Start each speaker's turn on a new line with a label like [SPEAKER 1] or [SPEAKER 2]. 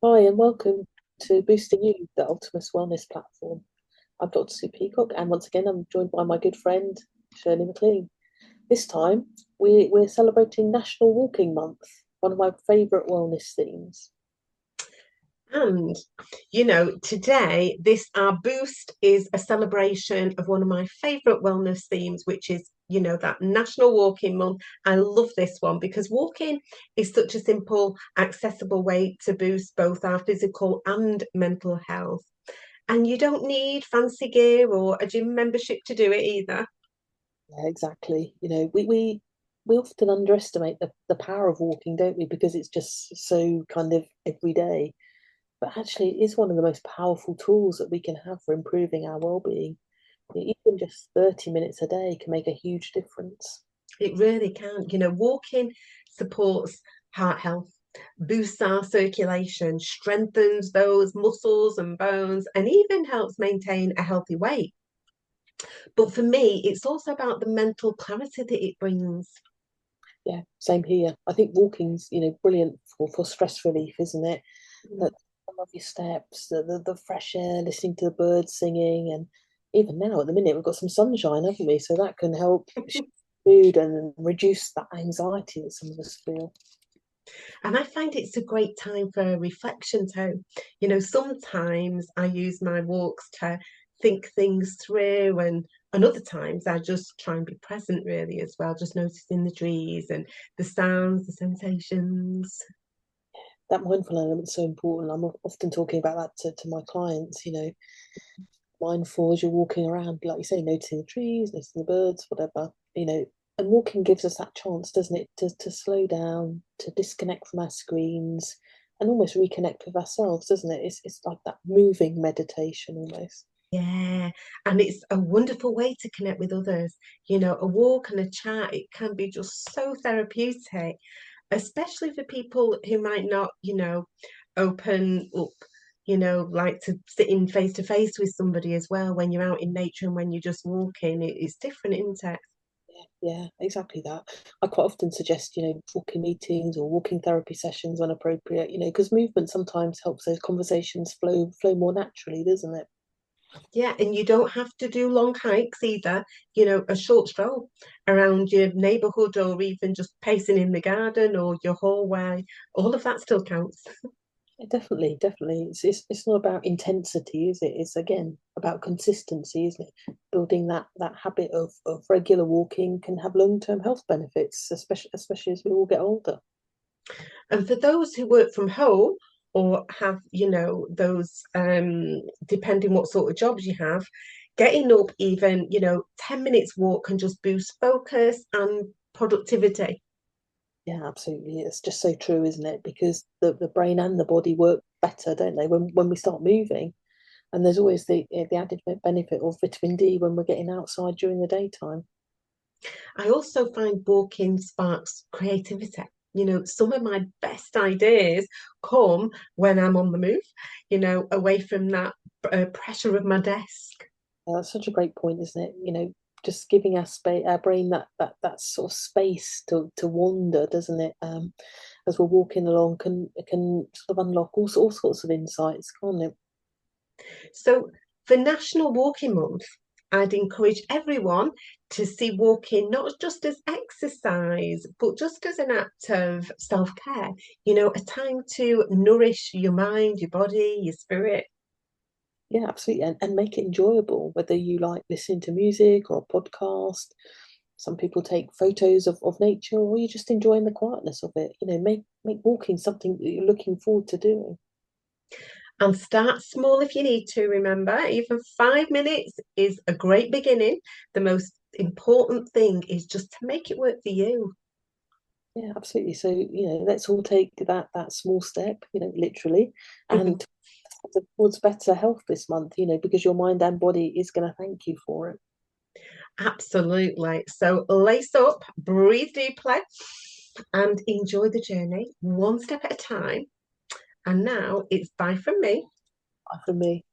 [SPEAKER 1] Hi, and welcome to Boosting You, the Optimus Wellness platform. I'm Dr. Sue Peacock, and once again, I'm joined by my good friend, Shirley McLean. This time, we're celebrating National Walking Month, one of my favourite wellness themes.
[SPEAKER 2] And, today, our boost is a celebration of one of my favorite wellness themes, which is, that National Walking Month. I love this one because walking is such a simple, accessible way to boost both our physical and mental health. And you don't need fancy gear or a gym membership to do it either.
[SPEAKER 1] Yeah, exactly. We often underestimate the power of walking, don't we? Because it's just so kind of everyday. But actually, it is one of the most powerful tools that we can have for improving our well-being. Even just 30 minutes a day can make a huge difference.
[SPEAKER 2] It really can. Walking supports heart health, boosts our circulation, strengthens those muscles and bones, and even helps maintain a healthy weight. But for me, it's also about the mental clarity that it brings.
[SPEAKER 1] Yeah, same here. I think walking's, brilliant for stress relief, isn't it? That some of your steps, the fresh air, listening to the birds singing, and even now at the minute we've got some sunshine, haven't we? So that can help shift mood and reduce that anxiety that some of us feel.
[SPEAKER 2] And I find it's a great time for reflection too. Sometimes I use my walks to think things through, and other times I just try and be present really as well, just noticing the trees and the sounds, the sensations.
[SPEAKER 1] That mindful element's so important. I'm often talking about that to my clients, mindful as you're walking around, like you say, noticing the trees, noticing the birds, whatever, and walking gives us that chance, doesn't it, to slow down, to disconnect from our screens and almost reconnect with ourselves, doesn't it? It's like that moving meditation almost.
[SPEAKER 2] Yeah, and it's a wonderful way to connect with others. A walk and a chat, it can be just so therapeutic, especially for people who might not, open up, like to sit in face to face with somebody as well when you're out in nature and when you're just walking. It's different, isn't it?
[SPEAKER 1] Yeah, exactly that. I quite often suggest, walking meetings or walking therapy sessions when appropriate, because movement sometimes helps those conversations flow more naturally, doesn't it?
[SPEAKER 2] Yeah, and you don't have to do long hikes either. A short stroll around your neighborhood or even just pacing in the garden or your hallway, all of that still counts.
[SPEAKER 1] Yeah, definitely, definitely. It's not about intensity, is it? It's again about consistency, isn't it? Building that habit of regular walking can have long-term health benefits, especially as we all get older.
[SPEAKER 2] And for those who work from home or have, those depending what sort of jobs you have, getting up even, 10 minutes walk can just boost focus and productivity.
[SPEAKER 1] Yeah, absolutely. It's just so true, isn't it? Because the brain and the body work better, don't they, when we start moving. And there's always the added benefit of vitamin D when we're getting outside during the daytime.
[SPEAKER 2] I also find walking sparks creativity. Some of my best ideas come when I'm on the move, away from that pressure of my desk.
[SPEAKER 1] That's such a great point, isn't it? Just giving our brain that sort of space to wander, doesn't it? As we're walking along, can sort of unlock all sorts of insights, can't it?
[SPEAKER 2] So, for National Walking Month, I'd encourage everyone to see walking not just as exercise, but just as an act of self care, a time to nourish your mind, your body, your spirit.
[SPEAKER 1] Yeah, absolutely, and make it enjoyable. Whether you like listening to music or a podcast, some people take photos of nature, or you're just enjoying the quietness of it. Make walking something that you're looking forward to doing.
[SPEAKER 2] And start small if you need to, remember. Even 5 minutes is a great beginning. The most important thing is just to make it work for you.
[SPEAKER 1] Yeah, absolutely. So, let's all take that small step, literally, and towards better health this month, because your mind and body is going to thank you for it.
[SPEAKER 2] Absolutely. So lace up, breathe deeply, and enjoy the journey one step at a time. And now it's bye from me.
[SPEAKER 1] Bye for me.